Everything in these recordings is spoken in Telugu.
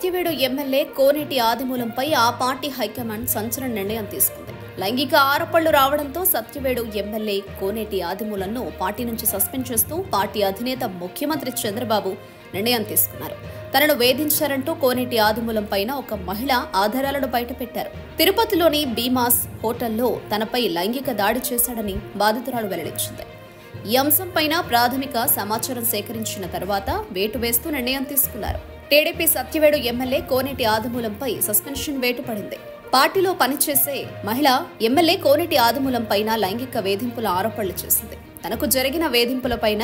సత్యవేడు ఎమ్మెల్యే కోనేటి ఆదిమూలంపై ఆ పార్టీ హైకమాండ్ సంచలన నిర్ణయం తీసుకుంది. లైంగిక ఆరోపణలు రావడంతో సత్యవేడు ఎమ్మెల్యే కోనేటి ఆదిమూలంను పార్టీ నుంచి సస్పెండ్ చేస్తూ పార్టీ అధినేత ముఖ్యమంత్రి చంద్రబాబు నిర్ణయం తీసుకున్నారు. తనను వేధించారంటూ కోనేటి ఆదిమూలం పైన ఒక మహిళ ఆధారాలను బయటపెట్టారు. తిరుపతిలోని భీమాస్ హోటల్లో తనపై లైంగిక దాడి చేశాడని బాధితురాలు వెల్లడించింది. ఈ అంశంపైన ప్రాథమిక సమాచారం సేకరించిన తర్వాత వేటు వేస్తూ నిర్ణయం తీసుకున్నారు. టీడీపీ సత్యవేడు ఎమ్మెల్యే కోనేటి ఆదిమూలంపై సస్పెన్షన్ వేటు పడింది. పార్టీలో పనిచేసే మహిళ ఎమ్మెల్యే కోనేటి ఆదిమూలం పైన లైంగిక వేధింపుల ఆరోపణలు చేసింది. తనకు జరిగిన వేధింపులపైన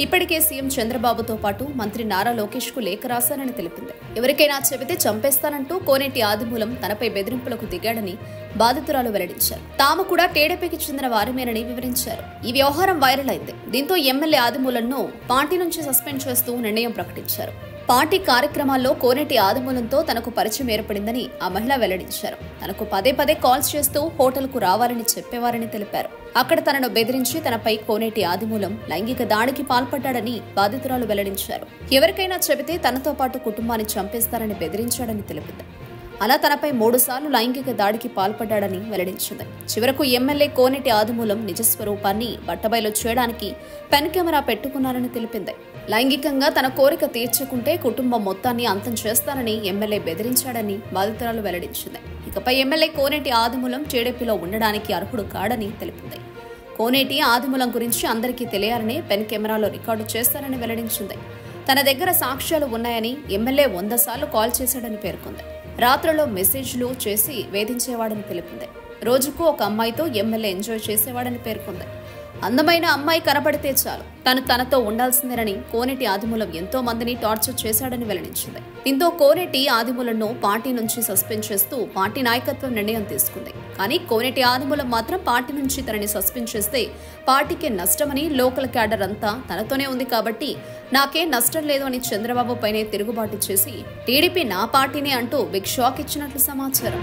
ఇప్పటికే సీఎం చంద్రబాబుతో పాటు మంత్రి నారా లోకేష్ కు లేఖ రాశానని తెలిపింది. ఎవరికైనా చెబితే చంపేస్తానంటూ కోనేటి ఆదిమూలం తనపై బెదిరింపులకు దిగాడని బాధితురాలు వెల్లడించారు. తాము కూడా టీడీపీకి చెందిన వారిమేనని వివరించారు. ఈ వ్యవహారం వైరల్ అయింది. దీంతో ఎమ్మెల్యే ఆదిమూలంను పార్టీ నుంచి సస్పెండ్ చేస్తూ నిర్ణయం ప్రకటించారు. పార్టీ కార్యక్రమాల్లో కోనేటి ఆదిమూలంతో తనకు పరిచయం ఏర్పడిందని ఆ మహిళ వెల్లడించారు. తనకు పదే పదే కాల్స్ చేస్తూ హోటల్కు రావాలని చెప్పేవారని తెలిపారు. అక్కడ తనను బెదిరించి తనపై కోనేటి ఆదిమూలం లైంగిక దాడికి పాల్పడ్డాడని బాధితురాలు వెల్లడించారు. ఎవరికైనా చెబితే తనతో పాటు కుటుంబాన్ని చంపేస్తారని బెదిరించాడని తెలిపింది. అలా తనపై 3 సార్లు లైంగిక దాడికి పాల్పడ్డాడని వెల్లడించింది. చివరకు ఎమ్మెల్యే కోనేటి ఆదిమూలం నిజస్వరూపాన్ని బట్టబయలు చేయడానికి పెన్ కెమెరా పెట్టుకున్నారని తెలిపింది. లైంగికంగా తన కోరిక తీర్చుకుంటే కుటుంబం మొత్తాన్ని అంతం చేస్తానని ఎమ్మెల్యే బెదిరించాడని బాధితురాలు వెల్లడించింది. ఇకపై ఎమ్మెల్యే కోనేటి ఆదిమూలం టీడీపీలో ఉండడానికి అర్హుడు కాడని తెలిపింది. కోనేటి ఆదిమూలం గురించి అందరికీ తెలియాలని పెన్ కెమెరాలో రికార్డు చేస్తారని వెల్లడించింది. తన దగ్గర సాక్ష్యాలు ఉన్నాయని ఎమ్మెల్యే 100 సార్లు కాల్ చేశాడని పేర్కొంది. రాత్రుల్లో మెసేజ్లు చేసి వేధించేవాడని తెలిపింది. రోజుకు ఒక అమ్మాయితో ఎమ్మెల్యే ఎంజాయ్ చేసేవాడని పేర్కొంది. అందమైన అమ్మాయి కనపడితే చాలు తనతో ఉండాల్సిందేనని కోనేటి ఆదిమూలం ఎంతో మందిని టార్చర్ చేశాడని వెల్లడించింది. దీంతో కోనేటి ఆదిమూలంను పార్టీ నుంచి సస్పెండ్ చేస్తూ పార్టీ నాయకత్వం నిర్ణయం తీసుకుంది. కానీ కోనేటి ఆదిమూలం మాత్రం పార్టీ నుంచి తనని సస్పెండ్ చేస్తే పార్టీకే నష్టమని, లోకల్ క్యాడర్ అంతా తనతోనే ఉంది కాబట్టి నాకేం నష్టం లేదు అని చంద్రబాబు పైనే తిరుగుబాటు చేసి టీడీపీ నా పార్టీనే అంటూ బిగ్ షాక్ ఇచ్చినట్లు సమాచారం.